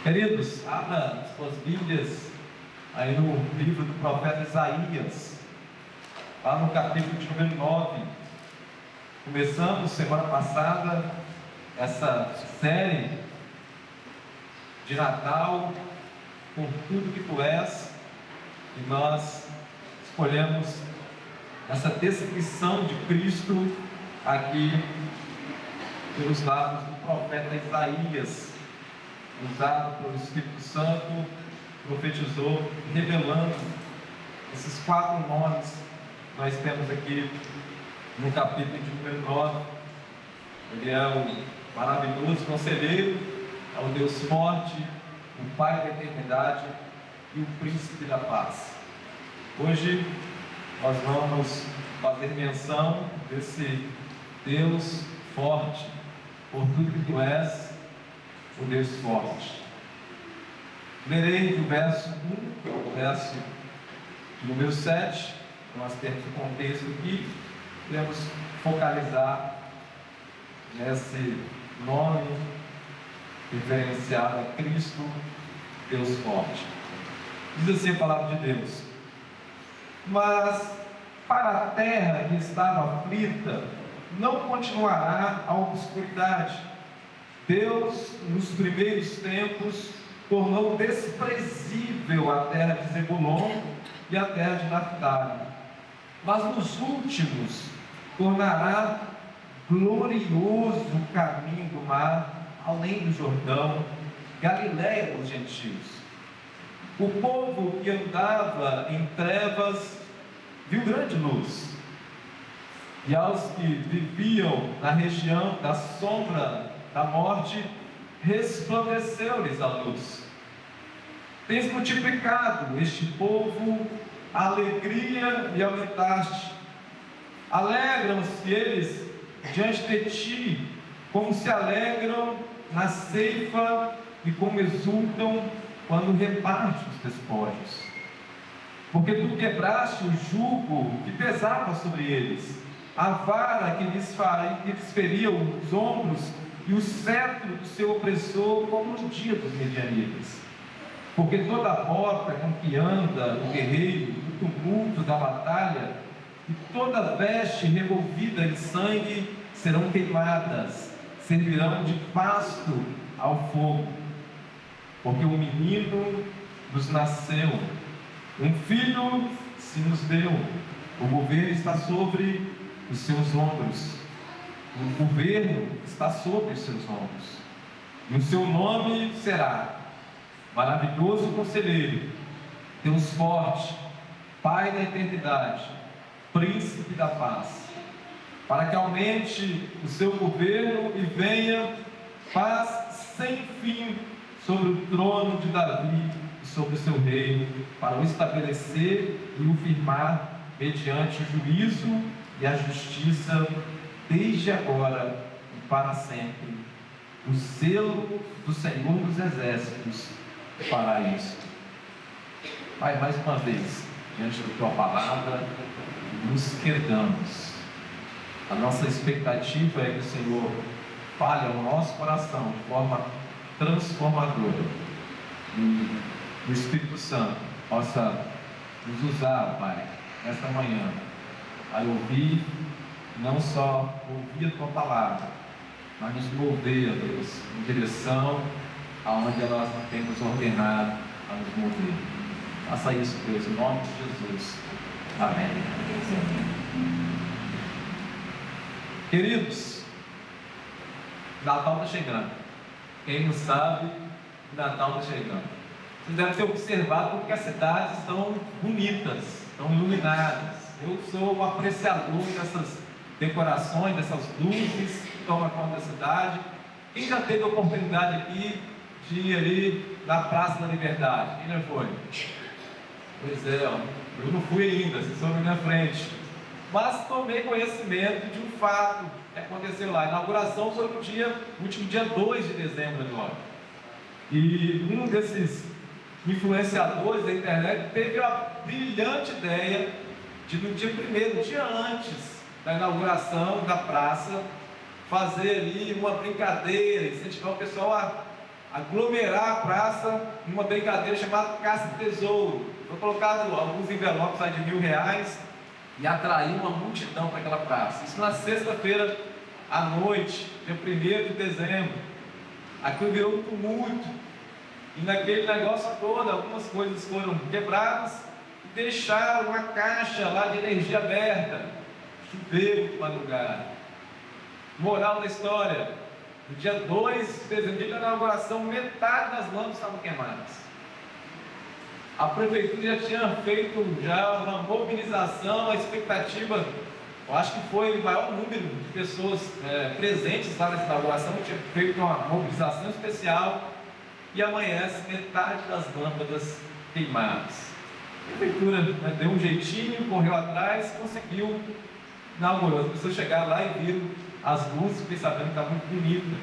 Queridos, abra suas Bíblias aí no livro do profeta Isaías, lá no capítulo de número 9. Começamos semana passada essa série de Natal, com tudo que tu és, e nós escolhemos essa descrição de Cristo aqui pelos lábios do profeta Isaías, usado pelo Espírito Santo, profetizou, revelando esses 4 nomes que nós temos aqui no capítulo de número 9. Ele é o maravilhoso conselheiro, é o Deus forte, o Pai da eternidade e o Príncipe da paz. Hoje nós vamos fazer menção desse Deus forte, por tudo que tu és, o Deus forte. Lerei do verso 1 ao verso número 7. Nós temos o contexto aqui, podemos focalizar nesse nome referenciado a Cristo, Deus forte. Diz assim a palavra de Deus: mas para a terra que estava aflita, não continuará a obscuridade. Deus, nos primeiros tempos, tornou desprezível a terra de Zebulon e a terra de Naftali, mas nos últimos tornará glorioso o caminho do mar, além do Jordão, Galiléia dos gentios. O povo que andava em trevas viu grande luz, e aos que viviam na região da sombra da morte, resplandeceu-lhes a luz. Tens multiplicado este povo a alegria e aumentaste. Alegram-se eles diante de ti, como se alegram na ceifa e como exultam quando repartes os despojos. Porque tu quebraste o jugo que pesava sobre eles, a vara que lhes feria os ombros e o cetro do seu opressor, como no dia dos medianitas. Porque toda a porta com que anda o guerreiro, o tumulto da batalha, e toda veste revolvida em sangue serão queimadas, servirão de pasto ao fogo. Porque um menino nos nasceu, um filho se nos deu, o governo está sobre os seus ombros. O governo está sobre os seus ombros. E o seu nome será Maravilhoso Conselheiro, Deus Forte, Pai da Eternidade, Príncipe da Paz. Para que aumente o seu governo e venha paz sem fim sobre o trono de Davi e sobre o seu reino, para o estabelecer e o firmar mediante o juízo e a justiça, desde agora e para sempre. O selo do Senhor dos Exércitos fará isso. Pai, mais uma vez, diante da tua palavra, nos quedamos. A nossa expectativa é que o Senhor fale ao nosso coração de forma transformadora. E o Espírito Santo possa nos usar, Pai, nesta manhã, a ouvir, não só ouvir a tua palavra, mas nos mover, Deus, em direção aonde nós temos ordenado a nos mover. Faça isso, Deus, em nome de Jesus. Amém. Queridos, Natal está chegando. Quem não sabe, Natal está chegando. Vocês devem ter observado porque as cidades estão bonitas, estão iluminadas. Eu sou um apreciador dessas decorações, dessas luzes que tomam conta da cidade. Quem já teve a oportunidade aqui de ir ali na Praça da Liberdade? Quem já foi? Pois é, eu não fui ainda, vocês estão na minha frente. Mas tomei conhecimento de um fato que aconteceu lá. A inauguração foi no último dia 2 de dezembro agora. E um desses influenciadores da internet teve a brilhante ideia de, no dia 1º, um dia antes da inauguração da praça, fazer ali uma brincadeira, incentivar o pessoal aglomerar a praça numa brincadeira chamada Caça de Tesouro. Foi colocado alguns envelopes lá de R$1.000 e atraiu uma multidão para aquela praça. Isso na sexta-feira à noite, dia 1º de dezembro. Aquilo virou um tumulto. E naquele negócio todo, algumas coisas foram quebradas e deixaram uma caixa lá de energia aberta. Choveu de madrugada. Moral da história: no dia 2 de dezembro, dia da inauguração, metade das lâmpadas estavam queimadas. A prefeitura já tinha feito uma mobilização, a expectativa, eu acho que foi o maior número de pessoas presentes lá nessa inauguração, tinha feito uma mobilização especial, e amanhece metade das lâmpadas queimadas. A prefeitura deu um jeitinho, correu atrás, conseguiu inaugurar. As pessoas chegaram lá e viram as luzes, fiquei sabendo que estava muito bonita.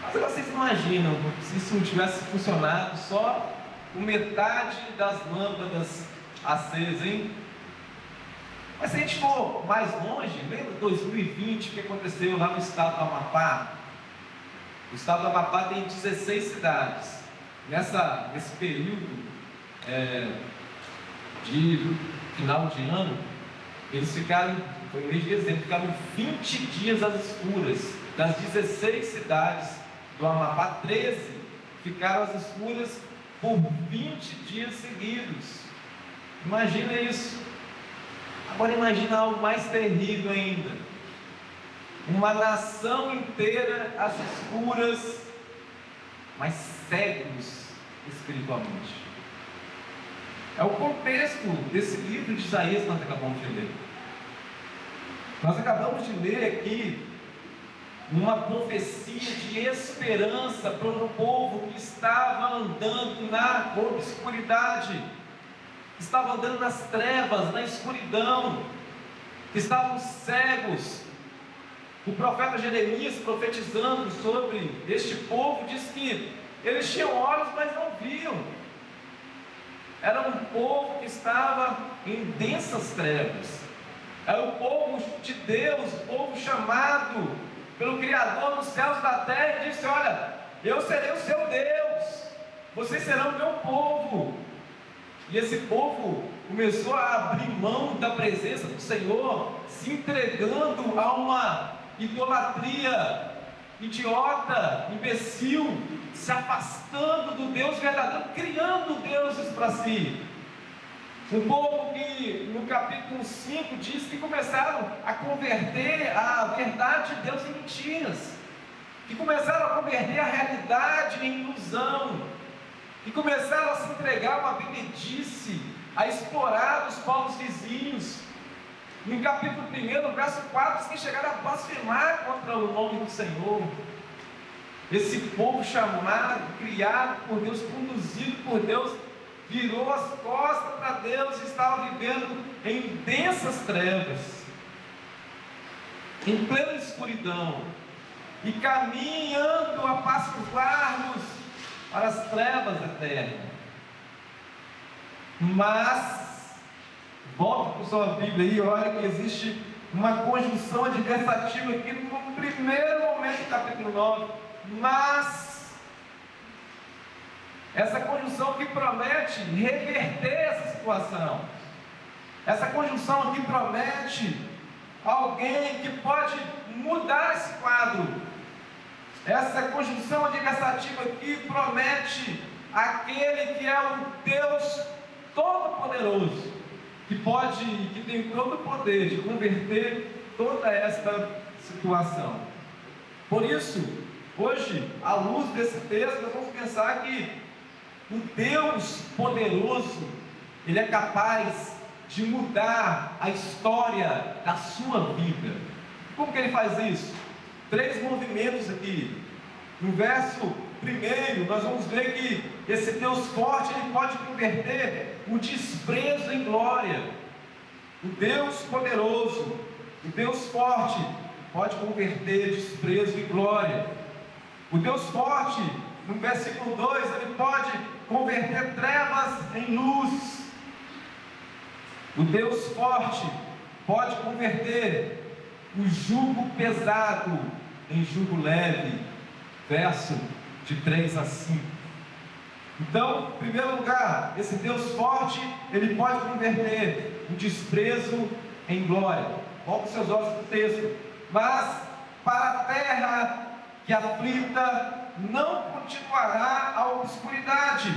Mas vocês imaginam se isso não tivesse funcionado só com metade das lâmpadas acesas, hein? Mas se a gente for mais longe, lembra 2020, o que aconteceu lá no estado do Amapá? O estado do Amapá tem 16 cidades. Nesse período de final de ano, eles ficaram, foi no mês de dezembro, ficaram 20 dias às escuras. Das 16 cidades do Amapá, 13 ficaram às escuras por 20 dias seguidos. Imagina isso. Agora imagina algo mais terrível ainda: uma nação inteira às escuras, mas cegos espiritualmente. É o contexto desse livro de Isaías que nós acabamos de ler. Nós acabamos de ler aqui uma profecia de esperança para um povo que estava andando na obscuridade, estava andando nas trevas, na escuridão, que estavam cegos. O profeta Jeremias, profetizando sobre este povo, diz que eles tinham olhos, mas não viam. Era um povo que estava em densas trevas. Era o povo de Deus, o povo chamado pelo Criador dos céus e da terra, e disse: olha, eu serei o seu Deus, vocês serão o meu povo. E esse povo começou a abrir mão da presença do Senhor, se entregando a uma idolatria idiota, imbecil, se afastando do Deus verdadeiro, criando deuses para si. Um povo que no capítulo 5 diz que começaram a converter a verdade de Deus em mentiras, que começaram a converter a realidade em ilusão, que começaram a se entregar a uma bebedice, a explorar os povos vizinhos. No capítulo 1, no verso 4, diz que chegaram a blasfemar contra o nome do Senhor. Esse povo chamado, criado por Deus, conduzido por Deus, virou as costas para Deus e estava vivendo em densas trevas, em plena escuridão, e caminhando a passos largos para as trevas eternas. Mas, volta para a sua Bíblia aí, olha que existe uma conjunção adversativa aqui no primeiro momento do capítulo 9. Mas essa conjunção que promete reverter essa situação, essa conjunção que promete alguém que pode mudar esse quadro, essa conjunção adversativa aqui promete aquele que é o Deus Todo-Poderoso, que tem todo o poder de converter toda esta situação. Por isso, hoje, à luz desse texto, nós vamos pensar que o Deus poderoso, Ele é capaz de mudar a história da sua vida. Como que Ele faz isso? 3 movimentos aqui. No verso 1, nós vamos ver que esse Deus forte, Ele pode converter o desprezo em glória. O Deus poderoso, o Deus forte, pode converter desprezo em glória. O Deus forte, no versículo 2, Ele pode converter trevas em luz. O Deus forte pode converter o jugo pesado em jugo leve. Verso de 3 a 5. Então, em primeiro lugar, esse Deus forte, ele pode converter o desprezo em glória. Volte seus olhos para o texto. Mas para a terra que aflita não continuará a obscuridade.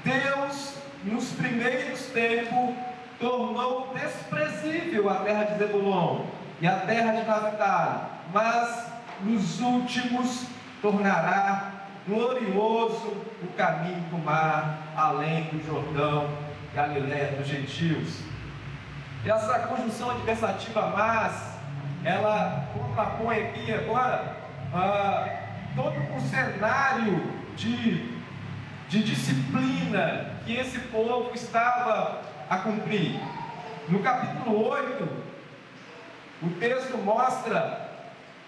Deus, nos primeiros tempos, tornou desprezível a terra de Zebulon e a terra de Naftali, mas nos últimos tornará glorioso o caminho do mar, além do Jordão, Galiléia dos gentios. Essa conjunção adversativa mas, ela contrapõe aqui agora todo um cenário de disciplina que esse povo estava a cumprir. No capítulo 8, o texto mostra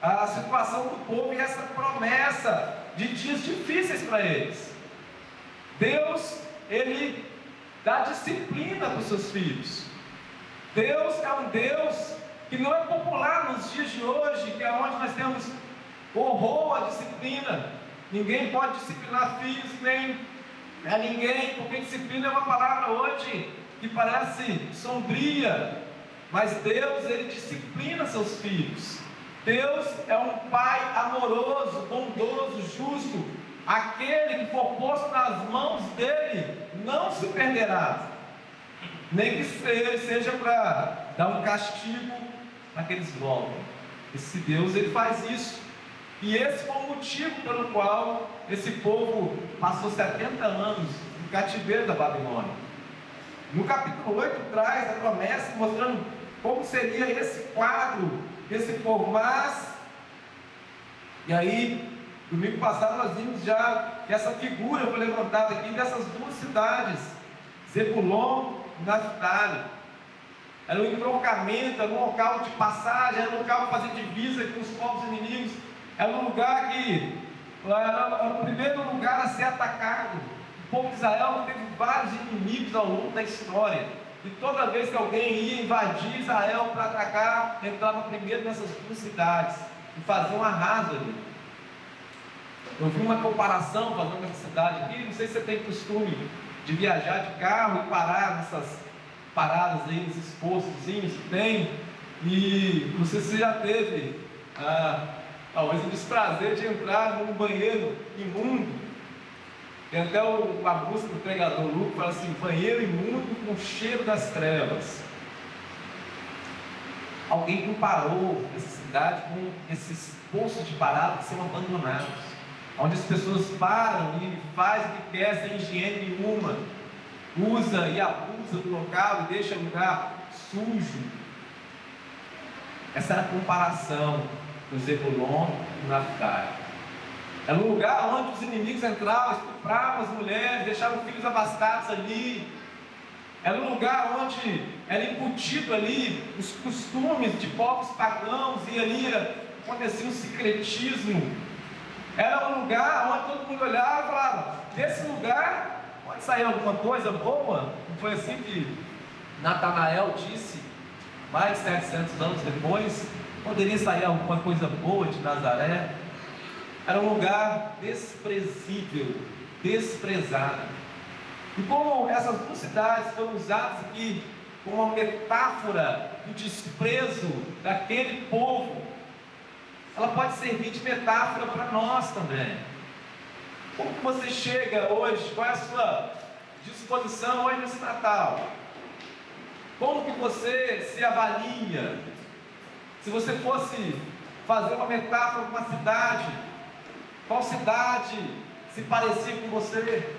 a situação do povo e essa promessa de dias difíceis para eles. Deus, ele dá disciplina para os seus filhos. Deus é um Deus que não é popular nos dias de hoje, que é onde nós temos horror à disciplina. Ninguém pode disciplinar filhos, nem a ninguém, porque disciplina é uma palavra hoje que parece sombria, mas Deus, ele disciplina seus filhos. Deus é um Pai amoroso, bondoso, justo. Aquele que for posto nas mãos dele não se perderá, nem que seja para dar um castigo para que eles voltem. Esse Deus, ele faz isso. E esse foi o motivo pelo qual esse povo passou 70 anos no cativeiro da Babilônia. No capítulo 8 traz a promessa mostrando como seria esse quadro desse povo. Mas, e aí, domingo passado nós vimos já que essa figura foi levantada aqui dessas duas cidades, Zebulon e Naftali. Era um entroncamento, era um local de passagem, era um local para fazer divisa com os povos inimigos. Era um lugar que era o primeiro lugar a ser atacado. O povo de Israel teve vários inimigos ao longo da história. E toda vez que alguém ia invadir Israel para atacar, entrava primeiro nessas duas cidades e fazia um arraso ali. Eu vi uma comparação fazendo essa cidade aqui. Não sei se você tem costume de viajar de carro e parar nessas paradas aí, nesses postozinhos que tem. E não sei se você já teve talvez o desprazer de entrar num banheiro imundo. Tem até uma música do pregador Lucas que fala assim: banheiro imundo com cheiro das trevas. Alguém comparou essa cidade com esses postos de parada que são abandonados, onde as pessoas param e fazem o que quer sem higiene nenhuma, usa e abusa do local e deixa o lugar sujo. Essa era a comparação do Zebulon e do Naftali. Era um lugar onde os inimigos entravam, estupravam as mulheres, deixavam filhos abastados ali. Era um lugar onde era incutido ali os costumes de povos pagãos, e ali acontecia um secretismo. Era um lugar onde todo mundo olhava e falava: desse lugar pode sair alguma coisa boa. Não foi assim que Natanael disse, mais de 700 anos depois: poderia sair alguma coisa boa de Nazaré? Era um lugar desprezível, desprezado. E como essas duas cidades foram usadas aqui como uma metáfora do desprezo daquele povo, ela pode servir de metáfora para nós também. Como que você chega hoje? Qual é a sua disposição hoje nesse Natal? Como que você se avalia? Se você fosse fazer uma metáfora com uma cidade, qual cidade se parecia com você?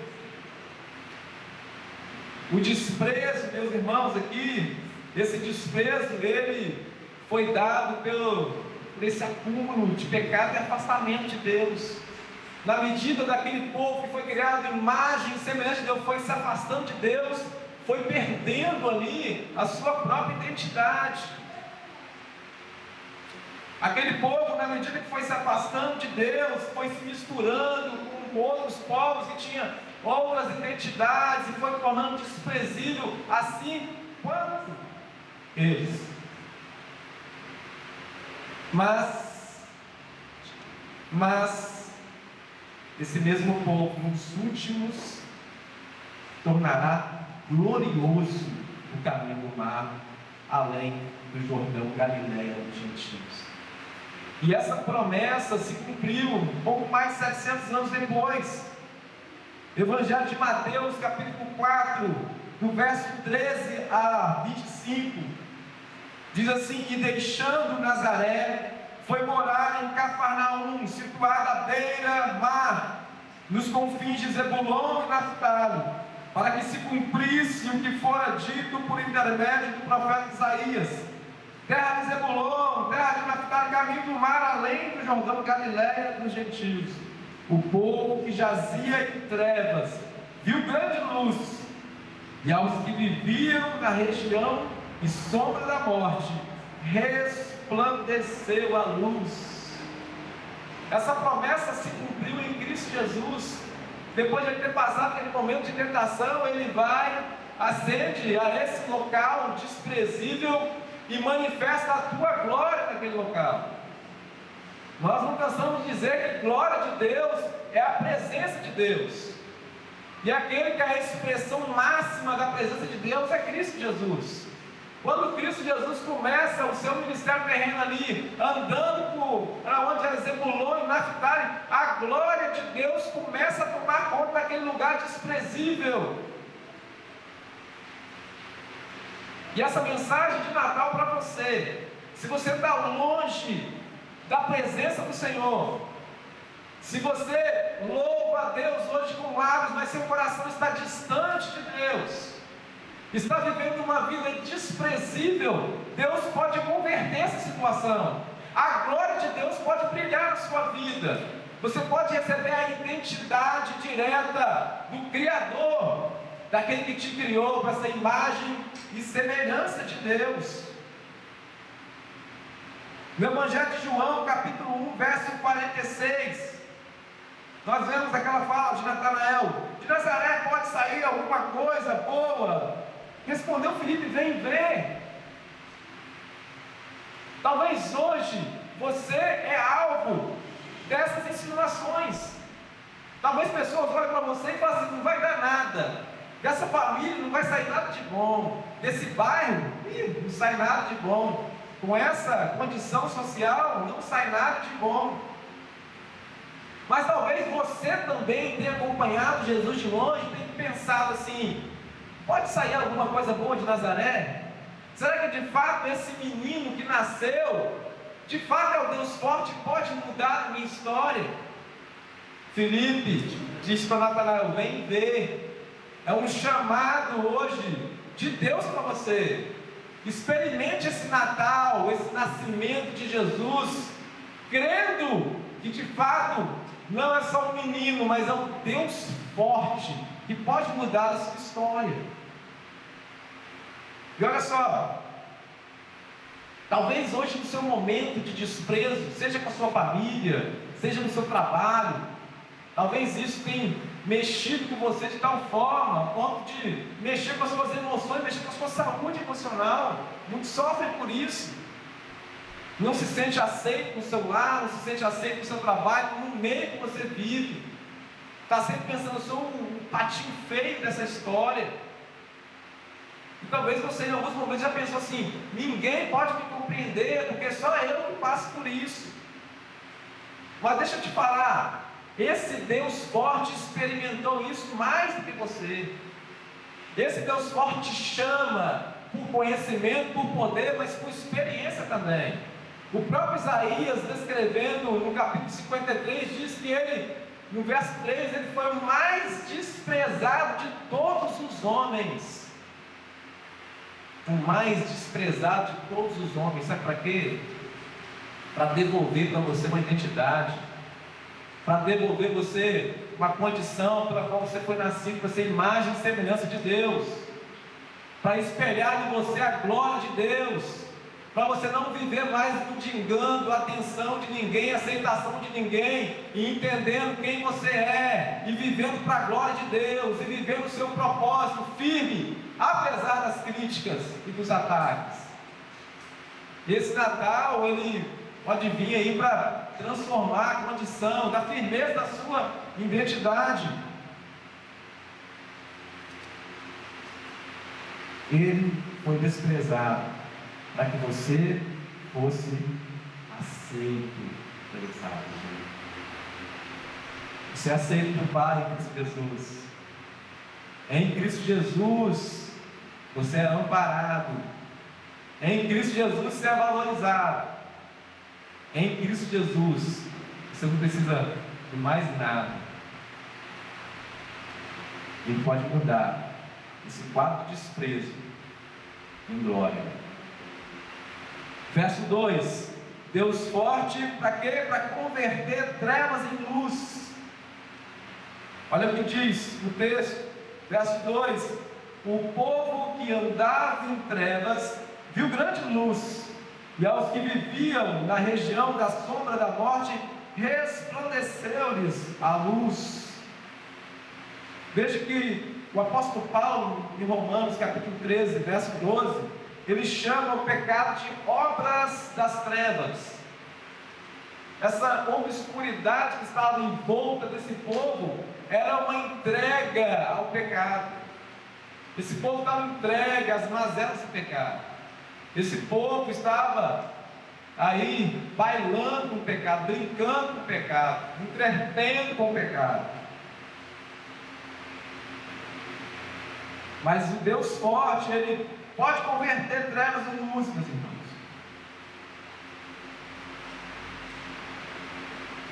O desprezo, meus irmãos, aqui, esse desprezo, ele foi dado por esse acúmulo de pecado e afastamento de Deus. Na medida daquele povo que foi criado em imagem e semelhança de Deus, foi se afastando de Deus, foi perdendo ali a sua própria identidade. Aquele povo, na medida que foi se afastando de Deus, foi se misturando com outros povos que tinham outras identidades e foi tornando desprezível, assim quanto eles. Mas esse mesmo povo, nos últimos, tornará glorioso o caminho do mar, além do Jordão, Galileia dos gentios. E essa promessa se cumpriu um pouco mais de 700 anos depois. Evangelho de Mateus, capítulo 4, do verso 13 a 25, diz assim: e deixando Nazaré, foi morar em Cafarnaum, situada à beira-mar, nos confins de Zebulon e Naftali, para que se cumprisse o que fora dito por intermédio do profeta Isaías: terra de Zebulon, terra de Naftali, caminho do mar, além do Jordão, Galileia dos gentios. O povo que jazia em trevas viu grande luz, e aos que viviam na região e sombra da morte, resplandeceu a luz. Essa promessa se cumpriu em Cristo Jesus. Depois de ele ter passado aquele momento de tentação, ele vai, ascende a esse local desprezível e manifesta a tua glória naquele local. Nós não cansamos de dizer que glória de Deus é a presença de Deus. E aquele que é a expressão máxima da presença de Deus é Cristo Jesus. Quando Cristo Jesus começa o seu ministério terreno ali, andando para onde era Zebulon e Naftali, a glória de Deus começa a tomar conta daquele lugar desprezível. E essa mensagem de Natal para você, se você está longe da presença do Senhor, se você louva a Deus hoje com lábios, mas seu coração está distante de Deus, está vivendo uma vida desprezível, Deus pode converter essa situação. A glória de Deus pode brilhar na sua vida. Você pode receber a identidade direta do Criador, daquele que te criou para essa imagem e semelhança de Deus. No Evangelho de João, capítulo 1, verso 46, nós vemos aquela fala de Natanael: de Nazaré pode sair alguma coisa boa? Respondeu Filipe: vem ver. Talvez hoje você é alvo dessas insinuações. Talvez pessoas olhem para você e falem assim: não vai dar nada, dessa família não vai sair nada de bom, desse bairro não sai nada de bom, com essa condição social não sai nada de bom. Mas talvez você também tenha acompanhado Jesus de longe e tenha pensado assim: pode sair alguma coisa boa de Nazaré? Será que de fato esse menino que nasceu, de fato é o Deus forte, pode mudar a minha história? Filipe diz para Natanael: vem ver. É um chamado hoje de Deus para você. Experimente esse Natal, esse nascimento de Jesus, crendo que de fato não é só um menino, mas é um Deus forte, que pode mudar a sua história. E olha só, talvez hoje no seu momento de desprezo, seja com a sua família, seja no seu trabalho, talvez isso tenha mexido com você de tal forma, a ponto de mexer com as suas emoções, mexer com a sua saúde emocional. Muitos sofrem por isso. Não se sente aceito no seu lar, não se sente aceito no seu trabalho, no meio que você vive. Está sempre pensando: eu sou um patinho feio dessa história. E talvez você em alguns momentos já pensou assim: ninguém pode me compreender, porque só eu que passo por isso. Mas deixa eu te falar, esse Deus forte experimentou isso mais do que você. Esse Deus forte chama por conhecimento, por poder, mas por experiência também. O próprio Isaías, descrevendo no capítulo 53, diz que ele, no verso 3, ele foi o mais desprezado de todos os homens. O mais desprezado de todos os homens. Sabe para quê? Para devolver para você uma identidade, para devolver você uma condição pela qual você foi nascido, para ser imagem e semelhança de Deus, para espelhar em você a glória de Deus, para você não viver mais mendigando a atenção de ninguém, a aceitação de ninguém, e entendendo quem você é, e vivendo para a glória de Deus, e vivendo o seu propósito firme, apesar das críticas e dos ataques. Esse Natal, ele pode vir aí para transformar a condição da firmeza da sua identidade. Ele foi desprezado para que você fosse aceito pelos sábios. Você é aceito do Pai em Cristo Jesus. Em Cristo Jesus você é amparado. Em Cristo Jesus você é valorizado. Em Cristo Jesus você não precisa de mais nada. Ele pode mudar esse quadro de desprezo em glória. Verso 2: Deus forte para quê? Para converter trevas em luz. Olha o que diz no texto, verso 2: O povo que andava em trevas viu grande luz, e aos que viviam na região da sombra da morte resplandeceu-lhes a luz. Veja que o apóstolo Paulo, em Romanos capítulo 13, verso 12, ele chama o pecado de obras das trevas. Essa obscuridade que estava em volta desse povo era uma entrega ao pecado. Esse povo estava entregue às mazelas do pecado. Esse povo estava aí bailando com o pecado, brincando com o pecado, entretendo com o pecado. Mas o Deus forte, Ele pode converter trevas em luz, meus irmãos.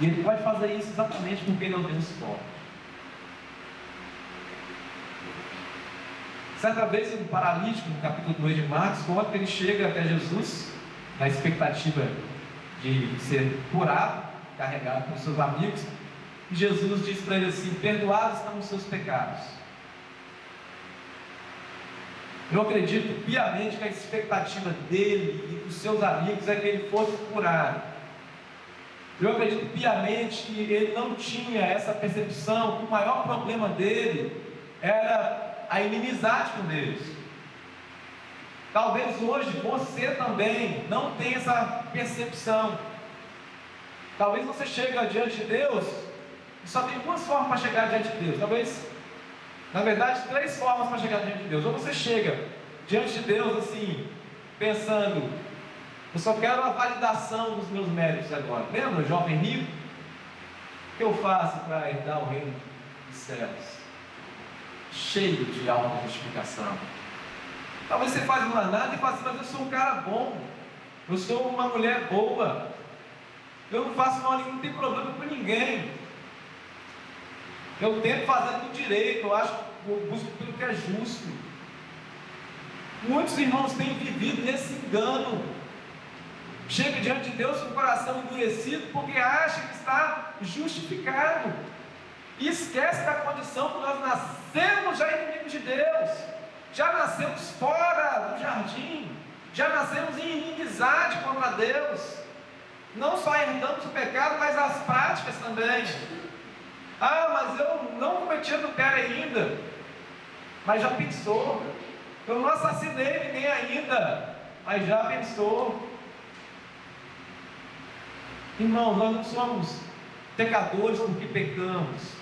E Ele pode fazer isso exatamente porque Ele é um Deus forte. Certa vez, um paralítico, no capítulo 2 de Marcos, conta que ele chega até Jesus, na expectativa de ser curado, carregado por seus amigos, e Jesus diz para ele assim: perdoados estão os seus pecados. Eu acredito piamente que a expectativa dele e dos seus amigos é que ele fosse curado. Eu acredito piamente que ele não tinha essa percepção que o maior problema dele era a inimizade com Deus. Talvez hoje você também não tenha essa percepção. Talvez você chegue diante de Deus e só tem duas formas para chegar diante de Deus. Talvez, na verdade, três formas para chegar diante de Deus. Ou você chega diante de Deus assim, pensando: eu só quero a validação dos meus méritos agora. Lembra, jovem rico? O que eu faço para herdar o reino dos céus? Cheio de auto-justificação. Talvez você faz uma nada e fala assim: mas eu sou um cara bom, eu sou uma mulher boa, eu não faço mal nenhum, não tem problema com ninguém, eu tento fazer tudo direito, eu busco pelo que é justo. Muitos irmãos têm vivido nesse engano. Chega diante de Deus com o coração endurecido porque acha que está justificado e esquece da condição que nós nascemos já inimigos de Deus, já nascemos fora do jardim, já nascemos em inimizade contra Deus. Não só herdamos o pecado, mas as práticas também. Ah, mas eu não cometi adultério ainda. Mas já pensou? Eu não assassinei ninguém ainda, mas já pensou? Irmãos, nós não somos pecadores porque pecamos.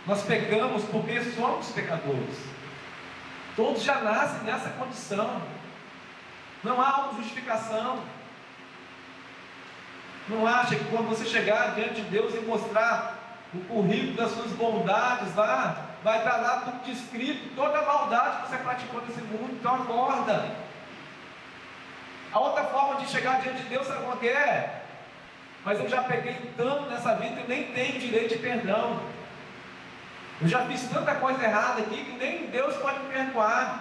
Nós pecamos porque somos pecadores. Todos já nascem nessa condição. Não há autojustificação. Não acha que quando você chegar diante de Deus e mostrar o currículo das suas bondades lá, vai estar lá tudo descrito, toda a maldade que você praticou nesse mundo? Então acorda. A outra forma de chegar diante de Deus, sabe qual que é? Mas eu já peguei tanto nessa vida que nem tenho direito de perdão. Eu já fiz tanta coisa errada aqui que nem Deus pode me perdoar.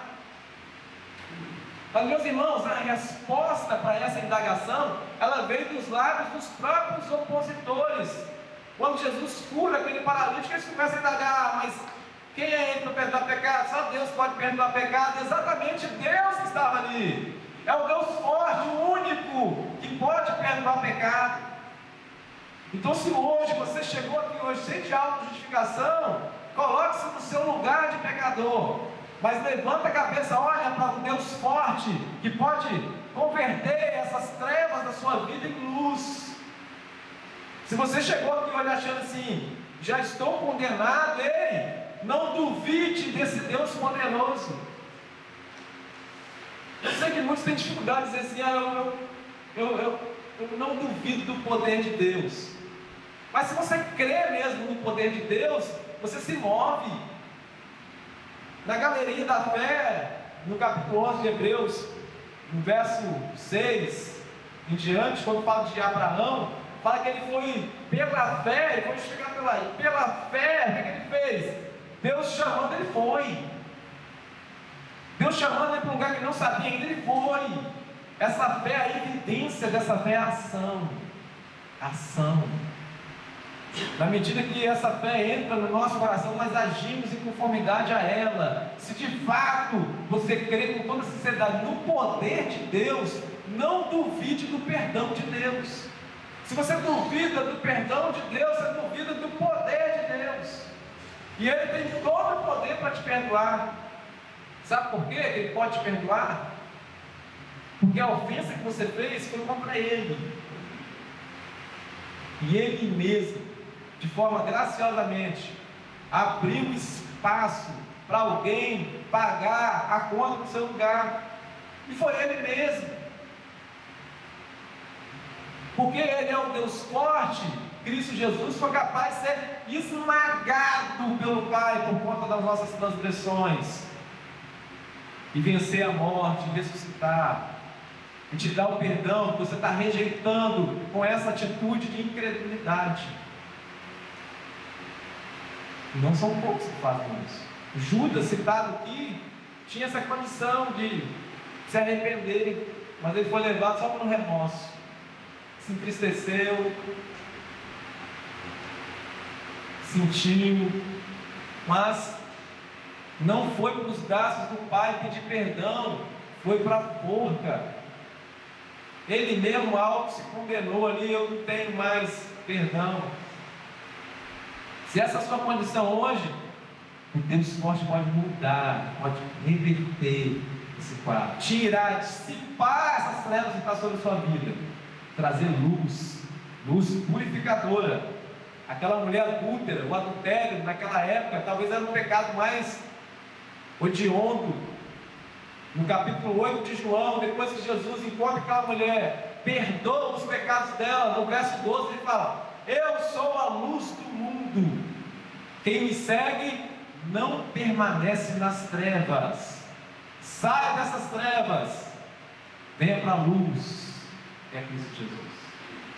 Mas, meus irmãos, a resposta para essa indagação, ela veio dos lábios dos próprios opositores. Quando Jesus cura aquele paralítico, eles começam a indagar: mas quem é ele para perdoar pecado? Só Deus pode perdoar pecado. Exatamente Deus que estava ali. É o Deus forte, o único que pode perdoar pecado. Então, se hoje você chegou aqui hoje cheio de autojustificação, coloque-se no seu lugar de pecador, mas levanta a cabeça, olha para um Deus forte, que pode converter essas trevas da sua vida em luz. Se você chegou aqui hoje achando assim: já estou condenado. Ei, não duvide desse Deus poderoso. Eu sei que muitos têm dificuldade de dizer assim, eu não duvido do poder de Deus. Mas se você crê mesmo no poder de Deus, você se move. Na galeria da fé, no capítulo 11 de Hebreus, no verso 6 em diante, quando fala de Abraão, fala que ele foi pela fé, ele foi chegar pela fé, o que ele fez? Deus chamando, ele foi. Deus chamando ele para um lugar que ele não sabia ainda, ele foi. Essa fé, a evidência dessa fé é a ação. Ação. Na medida que essa fé entra no nosso coração, nós agimos em conformidade a ela. Se de fato você crê com toda sinceridade no poder de Deus, não duvide do perdão de Deus. Se você duvida do perdão de Deus, você duvida do poder de Deus. E Ele tem todo o poder para te perdoar. Sabe por quê que Ele pode te perdoar? Porque a ofensa que você fez foi contra Ele. E Ele mesmo, de forma graciosamente, abriu espaço para alguém pagar a conta no seu lugar. E foi Ele mesmo. Porque Ele é um Deus forte. Cristo Jesus foi capaz de ser esmagado pelo Pai por conta das nossas transgressões. E vencer a morte, e ressuscitar. E te dar o perdão que você está rejeitando com essa atitude de incredulidade. Não são poucos que fazem isso. Judas, citado aqui, tinha essa condição de se arrepender, mas ele foi levado só pelo remorso. Se entristeceu, sentiu, mas não foi para os braços do Pai pedir perdão, foi para a forca. Ele mesmo alto se condenou ali, eu não tenho mais perdão. Se essa é a sua condição hoje, o Deus forte pode mudar, pode reverter esse quadro, tirar, dissipar essas trevas que estão sobre a sua vida, trazer luz purificadora. Aquela mulher adúltera, o adultério naquela época, talvez era um pecado mais hediondo. No capítulo 8 de João, depois que Jesus encontra aquela mulher, perdoa os pecados dela, no verso 12 ele fala: eu sou a luz do mundo, quem me segue não permanece nas trevas, saia dessas trevas, venha para a luz, é Cristo Jesus,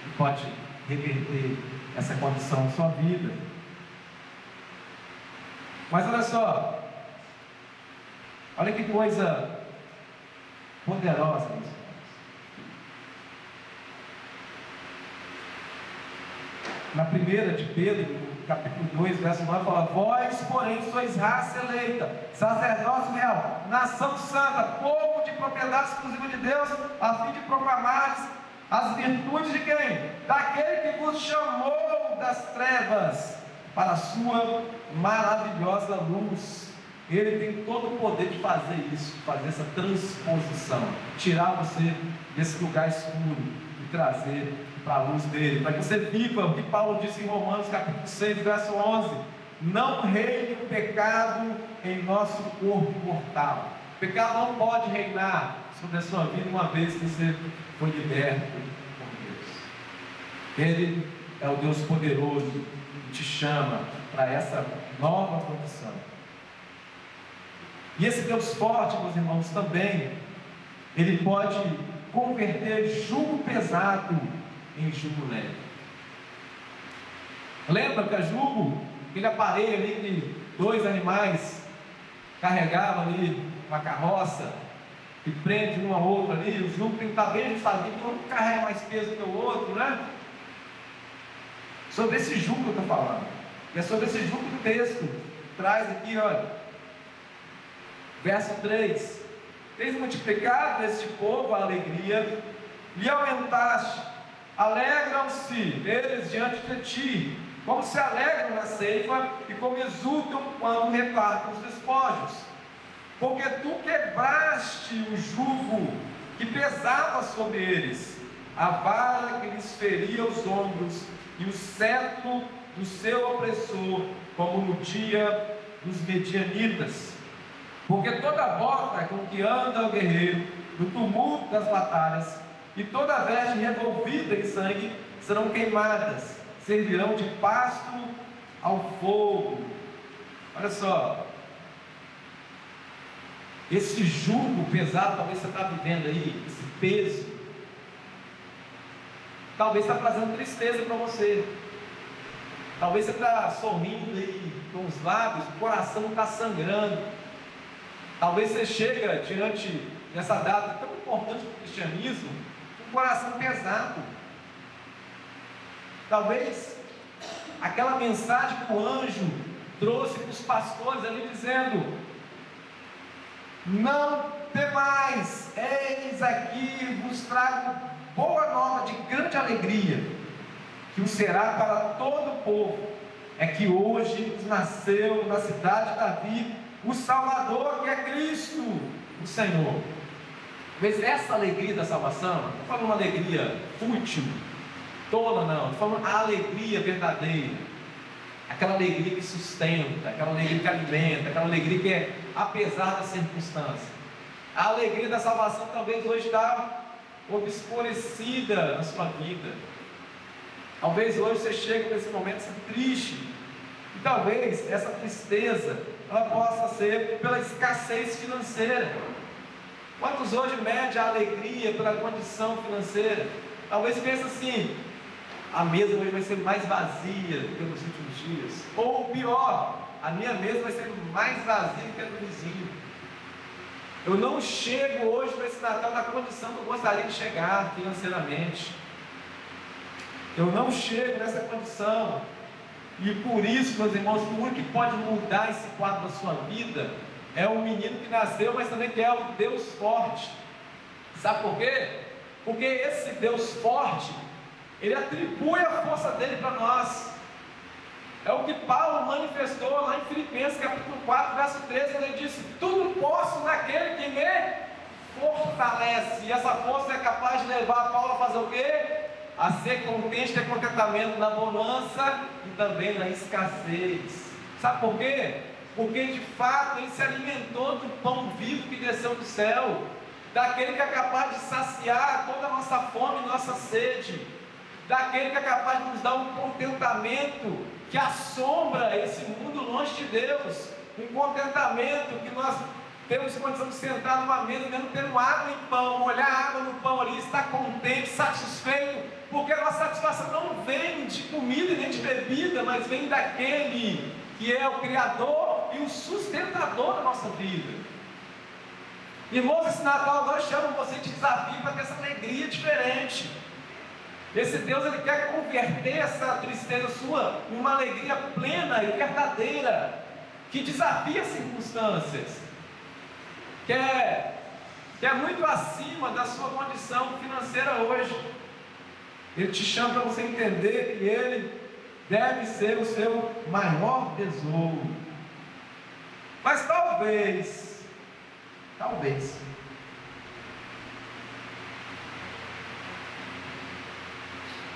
e pode reverter essa condição na sua vida. Mas olha só, olha que coisa poderosa, meus irmãos. Na primeira de Pedro, no capítulo 2, verso 9, fala: vós, porém, sois raça eleita, sacerdócio real, nação santa, povo de propriedade exclusiva de Deus, a fim de proclamar as virtudes de quem? Daquele que vos chamou das trevas para a sua maravilhosa luz. Ele tem todo o poder de fazer isso, fazer essa transposição, tirar você desse lugar escuro e trazer para a luz dele, para que você viva o que Paulo disse em Romanos capítulo 6, verso 11: não reine o pecado em nosso corpo mortal. O pecado não pode reinar sobre a sua vida uma vez que você foi liberto por Deus. Ele é o Deus poderoso que te chama para essa nova condição. E esse Deus forte, meus irmãos, também, Ele pode converter jugo pesado em jugo leve. Lembra que a jugo, aquele aparelho ali que 2 animais carregavam ali uma carroça, e prende um ao outro ali, o jugo tem que estar bem ajustadinho, então um carrega mais peso que o outro, né? Sobre esse jugo que eu estou falando. E é sobre esse jugo que o texto traz aqui, olha. Verso 3: tens multiplicado neste povo a alegria, lhe aumentaste, alegram-se eles diante de ti, como se alegram na ceifa e como exultam quando repartem os despojos. Porque tu quebraste o jugo que pesava sobre eles, a vara que lhes feria os ombros, e o cetro do seu opressor, como no dia dos medianitas. Porque toda bota com que anda o guerreiro, no tumulto das batalhas, e toda veste revolvida em sangue, serão queimadas, servirão de pasto ao fogo. Olha só, esse jugo pesado, talvez você está vivendo aí, esse peso, talvez está trazendo tristeza para você. Talvez você está sorrindo aí com os lábios, o coração está sangrando. Talvez você chega diante dessa data tão importante para o cristianismo, com o coração pesado. Talvez aquela mensagem que o anjo trouxe para os pastores ali dizendo: não temais, eis aqui vos trago boa nova de grande alegria, que o será para todo o povo. É que hoje nasceu na cidade de Davi o Salvador, que é Cristo, o Senhor. Mas essa alegria da salvação, não estou falando uma alegria fútil, tola, não. Estou falando a alegria verdadeira. Aquela alegria que sustenta, aquela alegria que alimenta, aquela alegria que é apesar das circunstâncias. A alegria da salvação talvez hoje está obscurecida na sua vida. Talvez hoje você chegue nesse momento triste. E talvez essa tristeza ela possa ser pela escassez financeira. Quantos hoje medem a alegria pela condição financeira? Talvez pense assim: a mesa hoje vai ser mais vazia do que nos últimos dias. Ou pior, a minha mesa vai ser mais vazia do que a do vizinho. Eu não chego hoje para esse Natal na condição que eu gostaria de chegar financeiramente. Eu não chego nessa condição. E por isso, meus irmãos, o único que pode mudar esse quadro da sua vida é o menino que nasceu, mas também que é o Deus forte. Sabe por quê? Porque esse Deus forte, Ele atribui a força dele para nós. É o que Paulo manifestou lá em Filipenses capítulo 4, verso 13, quando ele disse: tudo posso naquele que me fortalece. E essa força é capaz de levar Paulo a fazer o quê? A ser contente, ter contentamento na bonança e também na escassez. Sabe por quê? Porque de fato ele se alimentou do pão vivo que desceu do céu, daquele que é capaz de saciar toda a nossa fome e nossa sede, daquele que é capaz de nos dar um contentamento que assombra esse mundo longe de Deus, um contentamento que nós temos condição de sentar numa mesa, mesmo tendo água em pão, olhar a água no pão ali, estar contente, satisfeito, porque a nossa satisfação não vem de comida nem de bebida, mas vem daquele que é o Criador e o sustentador da nossa vida. Irmãos, esse Natal agora chama você de desafio para ter essa alegria diferente. Esse Deus, Ele quer converter essa tristeza sua em uma alegria plena e verdadeira, que desafia as circunstâncias, que é muito acima da sua condição financeira hoje. Ele te chama para você entender que Ele deve ser o seu maior tesouro. Mas talvez,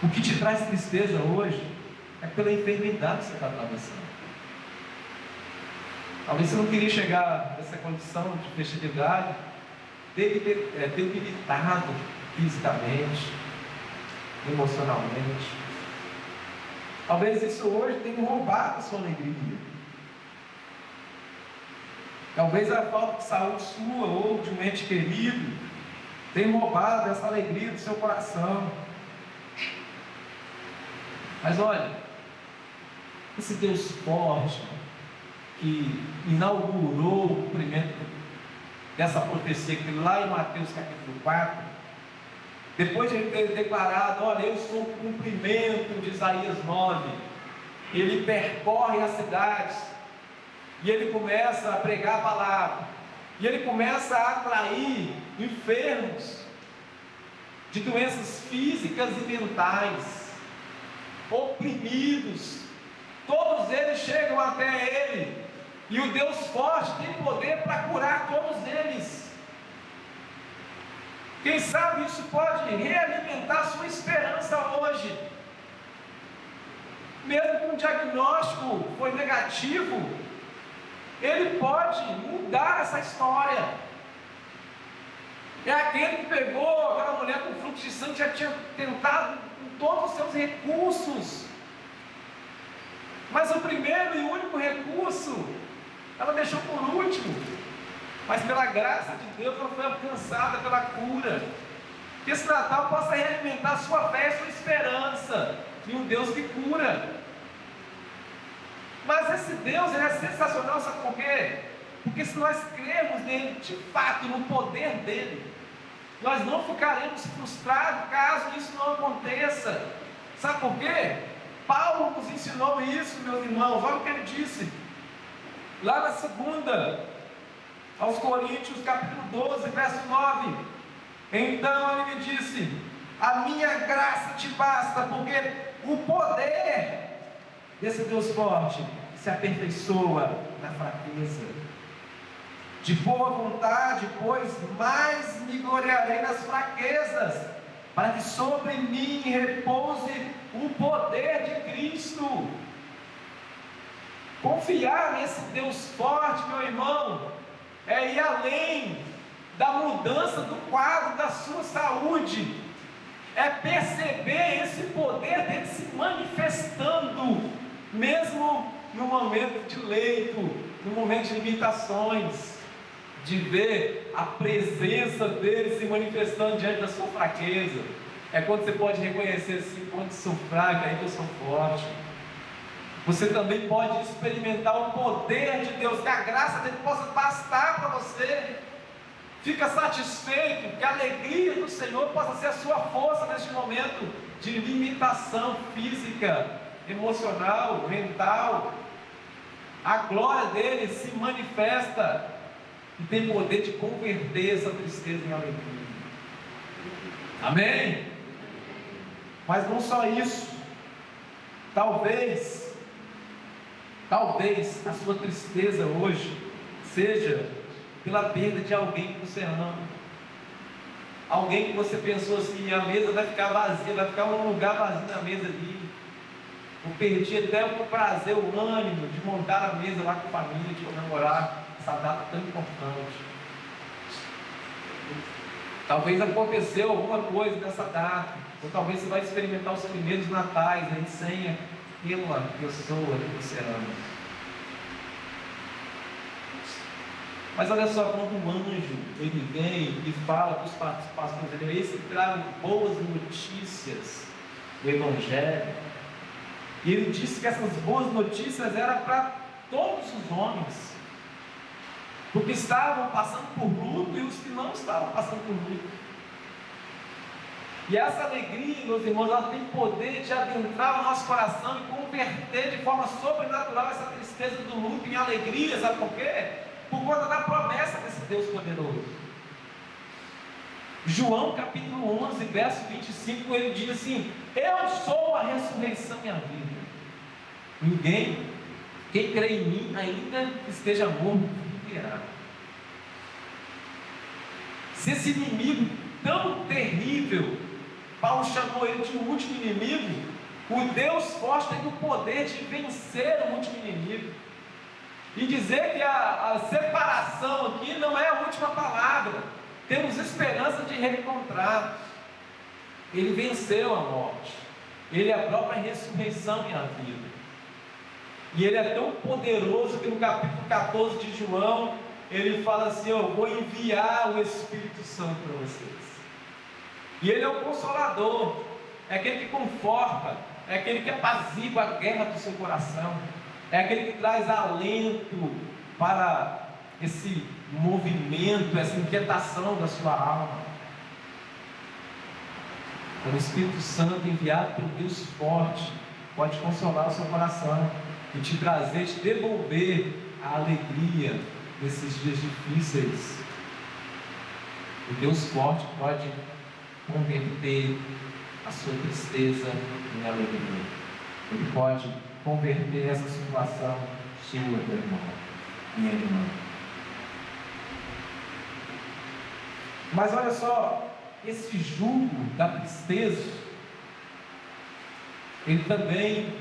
o que te traz tristeza hoje é pela enfermidade que você está atravessando. Talvez você não queria chegar nessa condição de festividade, debilitado fisicamente, emocionalmente. Talvez isso hoje tenha roubado a sua alegria. Talvez a falta de saúde sua ou de um ente querido tenha roubado essa alegria do seu coração. Mas olha, esse Deus forte que inaugurou o cumprimento dessa profecia que tem lá em Mateus capítulo 4, depois de ele ter declarado: olha, eu sou o cumprimento de Isaías 9, ele percorre as cidades, e ele começa a pregar a palavra, e ele começa a atrair enfermos de doenças físicas e mentais, oprimidos, todos eles chegam até ele, e o Deus forte tem poder para curar todos eles. Quem sabe isso pode realimentar a sua esperança hoje, mesmo com diagnóstico foi negativo, ele pode mudar essa história. É aquele que pegou aquela mulher com fluxo de sangue, já tinha tentado com todos os seus recursos, mas o primeiro e único recurso ela deixou por último. Mas pela graça de Deus ela foi alcançada pela cura. Que esse Natal possa realimentar a sua fé e a sua esperança em um Deus que cura. Mas esse Deus, ele é sensacional, sabe por quê? Porque se nós cremos nele, de fato, no poder dele, nós não ficaremos frustrados caso isso não aconteça. Sabe por quê? Paulo nos ensinou isso, meus irmãos. Olha o que ele disse lá na segunda aos Coríntios, capítulo 12, verso 9. Então ele me disse: a minha graça te basta, porque o poder desse Deus forte se aperfeiçoa na fraqueza. De boa vontade, pois mais me gloriarei nas fraquezas, para que sobre mim repouse o poder de Cristo. Confiar nesse Deus forte, meu irmão, é ir além da mudança do quadro da sua saúde, é perceber esse poder dele se manifestando, mesmo no momento de leito, no momento de limitações, de ver a presença dele se manifestando diante da sua fraqueza. É quando você pode reconhecer assim: quando sou fraco, aí que eu sou forte. Você também pode experimentar o poder de Deus, que a graça dele possa bastar para você. Fica satisfeito, que a alegria do Senhor possa ser a sua força neste momento de limitação física, emocional, mental. A glória dele se manifesta e tem poder de converter essa tristeza em alegria. Amém? Mas não só isso. Talvez a sua tristeza hoje seja pela perda de alguém que você ama. Alguém que você pensou assim: a mesa vai ficar vazia, vai ficar um lugar vazio na mesa ali. Eu perdi até o prazer, o ânimo de montar a mesa lá com a família, de comemorar essa data tão importante. Talvez aconteceu alguma coisa nessa data, ou talvez você vai experimentar os primeiros natais aí sem aquela pessoa que você ama. Mas olha só, quando um anjo ele vem e fala para os pastores, eles trazem boas notícias do Evangelho, e ele disse que essas boas notícias eram para todos os homens, porque estavam passando por luto e os que não estavam passando por luto. E essa alegria, meus irmãos, ela tem poder de adentrar o nosso coração e converter de forma sobrenatural essa tristeza do luto em alegria. Sabe por quê? Por conta da promessa desse Deus poderoso. João capítulo 11, verso 25, ele diz assim: eu sou a ressurreição e a vida. Quem crê em mim, ainda que esteja morto, viverá. Se esse inimigo tão terrível, Paulo chamou ele de um último inimigo, o Deus forte tem o poder de vencer o último inimigo. E dizer que a separação aqui não é a última palavra. Temos esperança de reencontrar. Ele venceu a morte. Ele é a própria ressurreição e a vida. E ele é tão poderoso que no capítulo 14 de João, ele fala assim: eu vou enviar o Espírito Santo para vocês. E ele é o consolador, é aquele que conforta, é aquele que apazigua a guerra do seu coração, é aquele que traz alento para esse movimento, essa inquietação da sua alma. O Espírito Santo enviado pelo Deus forte pode consolar o seu coração e te trazer, te devolver a alegria nesses dias difíceis. O Deus forte pode converter a sua tristeza em alegria. Ele pode converter essa situação sua, meu irmão, minha irmã. Mas olha só, esse jugo da tristeza, ele também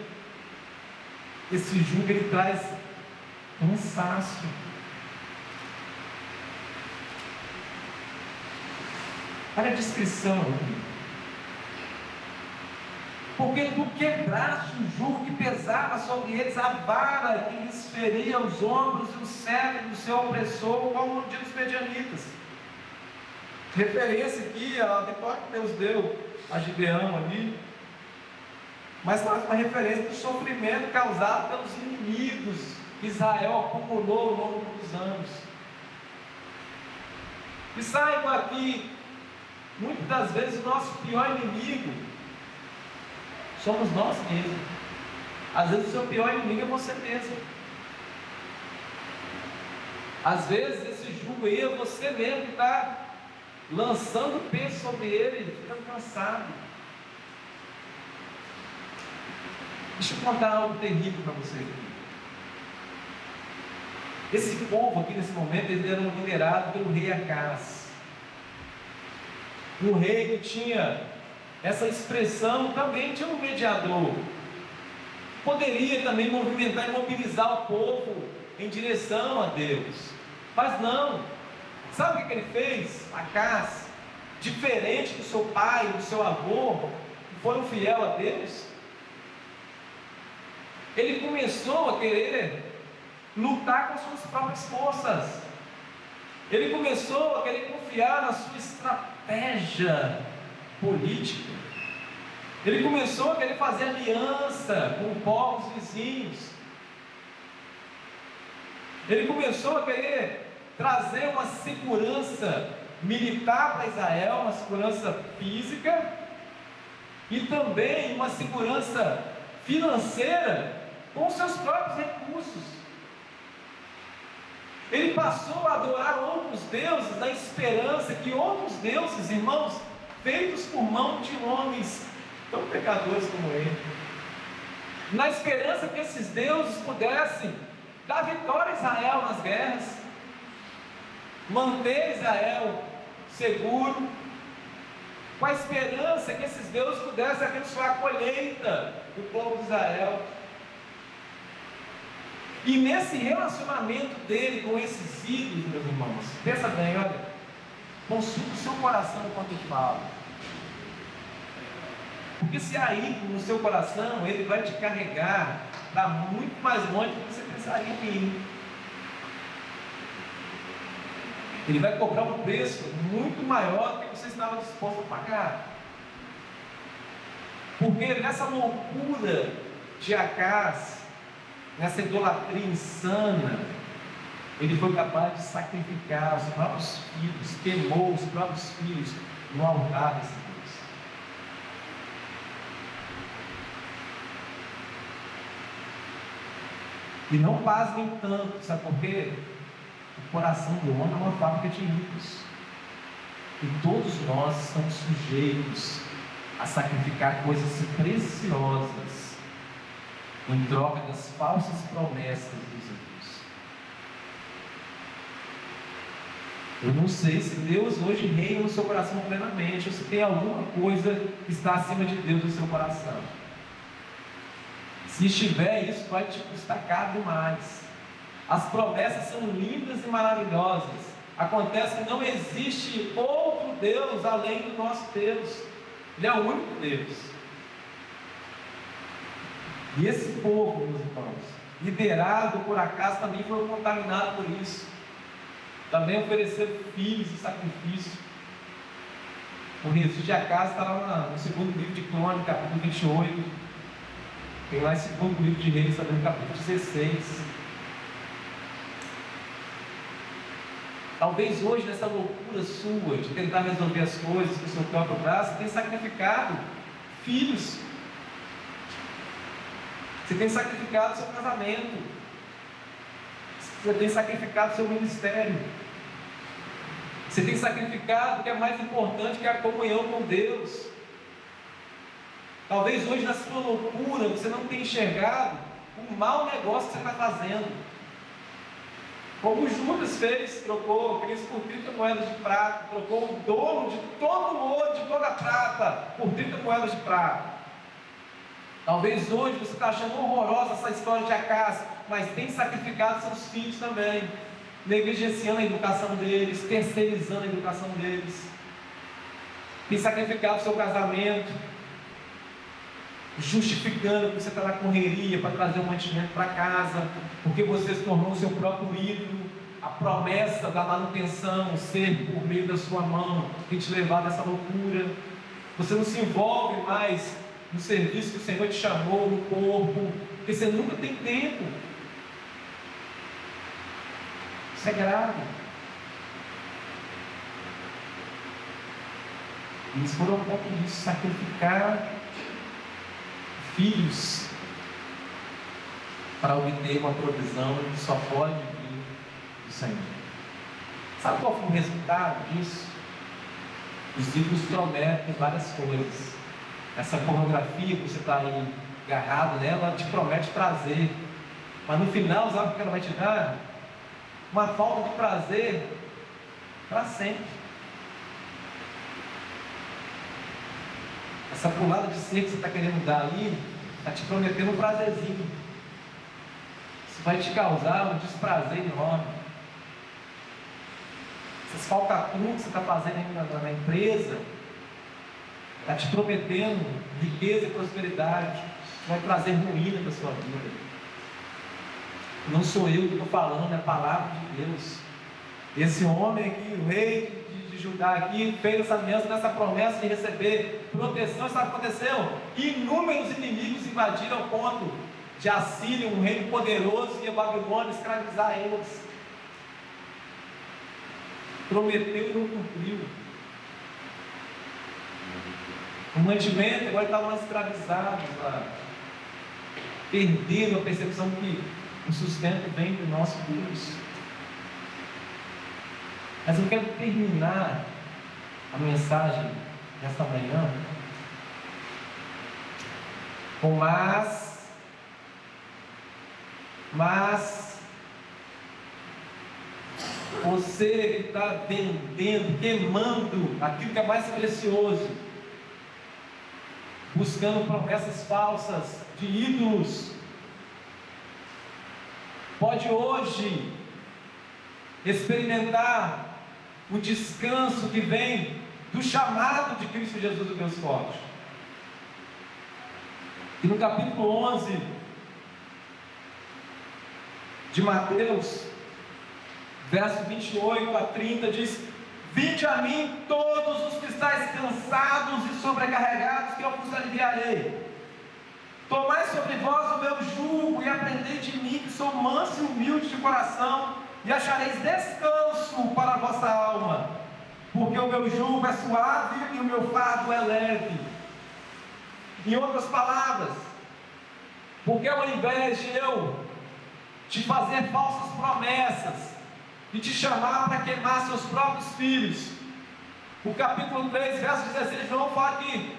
Esse jugo ele traz cansaço. Olha a descrição. Porque tu quebraste o jugo que pesava sobre eles, a vara que lhes feria os ombros e o cetro do seu opressor, como no dia dos medianitas. Referência aqui à vitória que Deus deu a Gideão ali, mas traz uma referência do sofrimento causado pelos inimigos que Israel acumulou ao longo dos anos. E saiba aqui, muitas das vezes o nosso pior inimigo somos nós mesmos. Às vezes o seu pior inimigo é você mesmo. Às vezes esse jugo aí é você mesmo que está lançando peso sobre ele, ficando cansado. Deixa eu contar algo terrível para vocês aqui. Esse povo aqui nesse momento, eles eram liderados pelo rei Acaz. Um rei que tinha essa expressão, também tinha um mediador. Poderia também movimentar e mobilizar o povo em direção a Deus. Mas não. Sabe o que ele fez? Acaz, diferente do seu pai, do seu avô, que foram fiel a Deus, ele começou a querer lutar com suas próprias forças. Ele começou a querer confiar na sua estratégia política. Ele começou a querer fazer aliança com povos vizinhos. Ele começou a querer trazer uma segurança militar para Israel, uma segurança física e também uma segurança financeira com seus próprios recursos. Ele passou a adorar outros deuses na esperança que outros deuses, irmãos, feitos por mão de homens tão pecadores como ele, na esperança que esses deuses pudessem dar vitória a Israel nas guerras, manter Israel seguro, com a esperança que esses deuses pudessem abençoar a colheita do povo de Israel. E nesse relacionamento dele com esses ídolos, meus irmãos, pensa bem, olha, consulta o seu coração enquanto eu falo. Porque se há ídolo no seu coração, ele vai te carregar para muito mais longe do que você pensaria em ir. Ele vai cobrar um preço muito maior do que você estava disposto a pagar. Porque nessa loucura de Acaz, nessa idolatria insana, ele foi capaz de sacrificar os próprios filhos, queimou os próprios filhos no altar desse Deus. E não pasmem tanto, sabe por quê? O coração do homem é uma fábrica de ídolos. E todos nós estamos sujeitos a sacrificar coisas preciosas em troca das falsas promessas dos ídolos. Eu não sei se Deus hoje reina no seu coração plenamente, ou se tem alguma coisa que está acima de Deus no seu coração. Se estiver, isso vai te custar caro demais. As promessas são lindas e maravilhosas. Acontece que não existe outro Deus além do nosso Deus. Ele é o único Deus. E esse povo, meus irmãos, liderado por Acaz, também foi contaminado por isso. Também ofereceram filhos em sacrifício. O registro de Acaz está lá no segundo livro de Crônicas, capítulo 28. Tem lá esse segundo livro de Reis, também no capítulo 16. Talvez hoje, nessa loucura sua de tentar resolver as coisas com o seu próprio braço, você tenha sacrificado filhos. Você tem sacrificado o seu casamento. Você tem sacrificado o seu ministério. Você tem sacrificado o que é mais importante, que é a comunhão com Deus. Talvez hoje, na sua loucura, você não tenha enxergado o mau negócio que você está fazendo. Como Judas fez, trocou Cristo por 30 moedas de prata, trocou o dono de todo o ouro, de toda a prata, por 30 moedas de prata. Talvez hoje você está achando horrorosa essa história de Acás, mas tem sacrificado seus filhos também, negligenciando a educação deles, terceirizando a educação deles, tem sacrificado o seu casamento, justificando que você está na correria para trazer um mantimento para casa, porque você se tornou o seu próprio ídolo. A promessa da manutenção ser por meio da sua mão tem te levado a essa loucura. Você não se envolve mais no serviço que o Senhor te chamou, no corpo, porque você nunca tem tempo. Isso é grave. Eles foram ao ponto de sacrificar filhos para obter uma provisão que só pode vir do Senhor. Sabe qual foi o resultado disso? Os livros prometem várias coisas. Essa pornografia que você está aí agarrado nela, ela te promete prazer, mas no final, sabe o que ela vai te dar? Uma falta de prazer para sempre. Essa pulada de cerco que você está querendo dar ali, está te prometendo um prazerzinho. Isso vai te causar um desprazer enorme. Essas falcatruas que você está fazendo aí na empresa, está te prometendo riqueza e prosperidade, vai trazer ruína para a sua vida. Não sou eu que estou falando, é a palavra de Deus. Esse homem aqui, o rei de Judá aqui, fez essa aliança, nessa promessa de receber proteção. Sabe o que aconteceu? Inúmeros inimigos invadiram ao ponto de Assíria, um reino poderoso, e a Babilônia escravizar eles. Prometeu e não cumpriu. O mantimento agora estavam escravizados lá, perdendo a percepção que o sustento vem do nosso Deus. Mas eu quero terminar a mensagem desta manhã com mas você que está vendendo, queimando aquilo que é mais precioso, buscando promessas falsas de ídolos, pode hoje experimentar o descanso que vem do chamado de Cristo Jesus, o Deus forte. E no capítulo 11 de Mateus, verso 28 a 30, diz: vinde a mim todos os que estáis cansados e sobrecarregados, que eu vos aliviarei. Tomai sobre vós o meu jugo e aprendei de mim, que sou manso e humilde de coração, e achareis descanso para a vossa alma, porque o meu jugo é suave e o meu fardo é leve. Em outras palavras, porque ao invés de eu te fazer falsas promessas e te chamar para queimar seus próprios filhos, o capítulo 3, verso 16, João fala que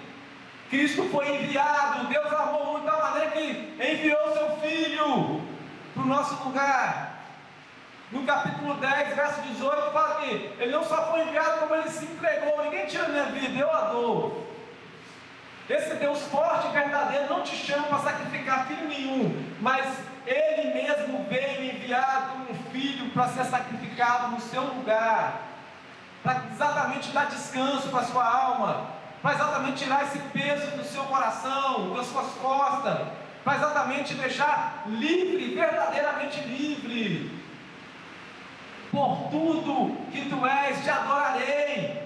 Cristo foi enviado, Deus amou muito de tal maneira que enviou seu Filho para o nosso lugar. No capítulo 10, verso 18, fala que Ele não só foi enviado, como Ele se entregou. Ninguém tira a minha vida, eu a dou. Esse Deus forte e verdadeiro não te chama para sacrificar filho nenhum, mas Ele mesmo veio enviado um filho para ser sacrificado no seu lugar, para exatamente dar descanso para a sua alma, para exatamente tirar esse peso do seu coração, das suas costas, para exatamente deixar livre, verdadeiramente livre. Por tudo que tu és, te adorarei.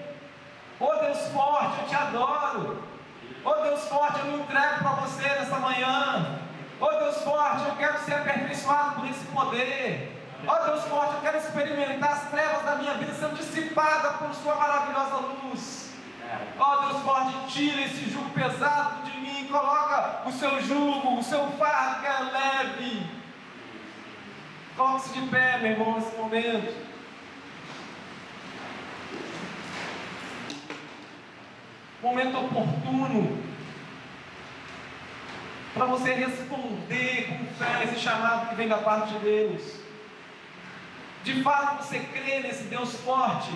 Ó Deus forte, eu te adoro. Ó Deus forte, eu me entrego para você nessa manhã. Ó Deus forte, eu quero ser aperfeiçoado por esse poder. Ó Deus forte, eu quero experimentar as trevas da minha vida sendo dissipadas por sua maravilhosa luz. Ó Deus forte, tira esse jugo pesado de mim, coloca o seu jugo, o seu fardo que é leve. Coloque-se de pé, meu irmão, nesse momento. Momento oportuno para você responder com fé esse chamado que vem da parte de Deus. De fato, você crê nesse Deus forte,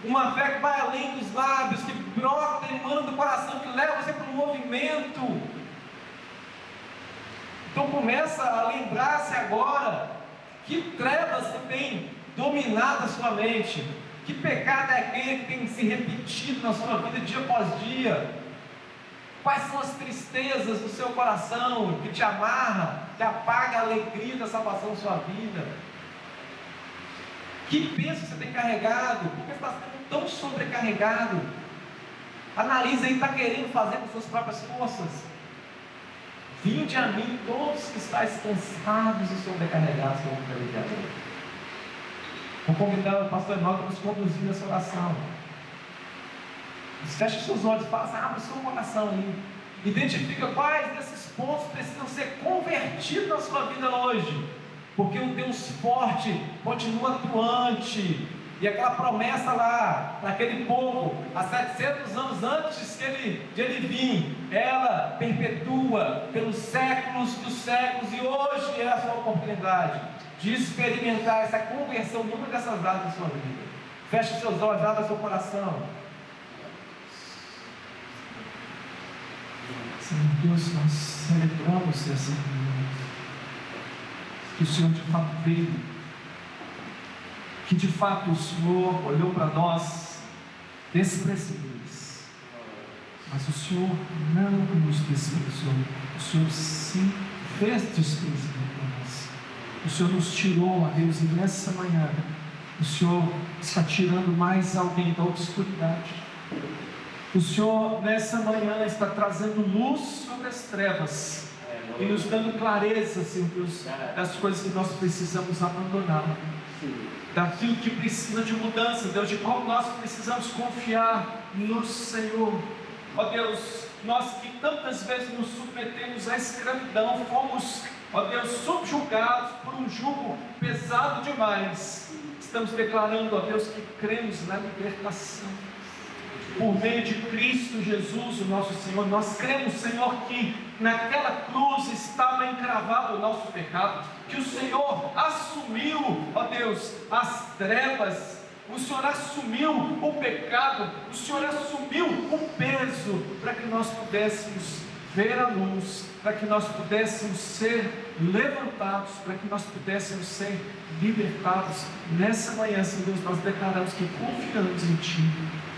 uma fé que vai além dos lábios, que brota e emana do coração, que leva você para um movimento Então começa a lembrar-se agora que trevas que tem dominado a sua mente, que pecado é aquele que tem se repetido na sua vida dia após dia. Quais são as tristezas do seu coração que te amarra, que apaga a alegria da salvação da sua vida? Que peso você tem carregado? Por que você está sendo tão sobrecarregado? Analisa aí, está querendo fazer com suas próprias forças? Vinde a mim todos que estáis cansados e sobrecarregados, como o pregador. Vou convidar o pastor Enoque para nos conduzir nessa oração. Feche seus olhos e fala assim, abre o seu coração aí. Identifica quais desses pontos precisam ser convertidos na sua vida hoje. Porque o Deus forte continua atuante. E aquela promessa lá, naquele povo, há 700 anos antes de ele vir, ela perpetua pelos séculos dos séculos. E hoje é a sua oportunidade de experimentar essa conversão numa dessas áreas da sua vida. Feche seus olhos, abra seu coração. Senhor Deus, nós celebramos essa manhã, que o Senhor de fato veio, que de fato o Senhor olhou para nós desprezíveis, mas o Senhor não nos desprezou, o Senhor sim fez desprezível para nós, o Senhor nos tirou, a Deus, e nessa manhã o Senhor está tirando mais alguém da obscuridade. O Senhor nessa manhã está trazendo luz sobre as trevas e nos dando clareza, Senhor Deus, das coisas que nós precisamos abandonar, daquilo que precisa de mudança, Deus, de como nós precisamos confiar no Senhor. Ó Deus, nós que tantas vezes nos submetemos à escravidão, fomos, ó Deus, subjugados por um jugo pesado demais. Estamos declarando, ó Deus, que cremos na libertação por meio de Cristo Jesus, o nosso Senhor. Nós cremos, Senhor, que naquela cruz estava encravado o nosso pecado, que o Senhor assumiu, ó Deus, as trevas, o Senhor assumiu o pecado, o Senhor assumiu o peso, para que nós pudéssemos ver a luz, para que nós pudéssemos ser levantados, para que nós pudéssemos ser libertados. Nessa manhã, Senhor Deus, nós declaramos que confiamos em Ti,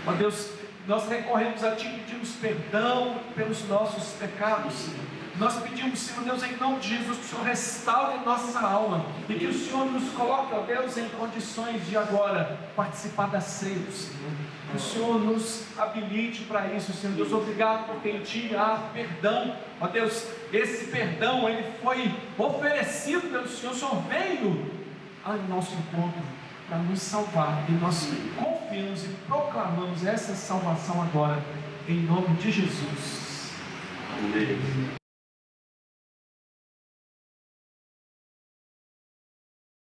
ó Deus. Nós recorremos a Ti, pedimos perdão pelos nossos pecados, Senhor. Nós pedimos, Senhor Deus, em nome de Jesus, que o Senhor restaure nossa alma e que o Senhor nos coloque, ó Deus, em condições de agora participar da ceia, Senhor. Que o Senhor nos habilite para isso, Senhor Deus. Obrigado porque em Ti há perdão, ó Deus. Esse perdão, ele foi oferecido pelo Senhor. O Senhor veio ao nosso encontro para nos salvar, e nós confiamos e proclamamos essa salvação agora, em nome de Jesus. Amém.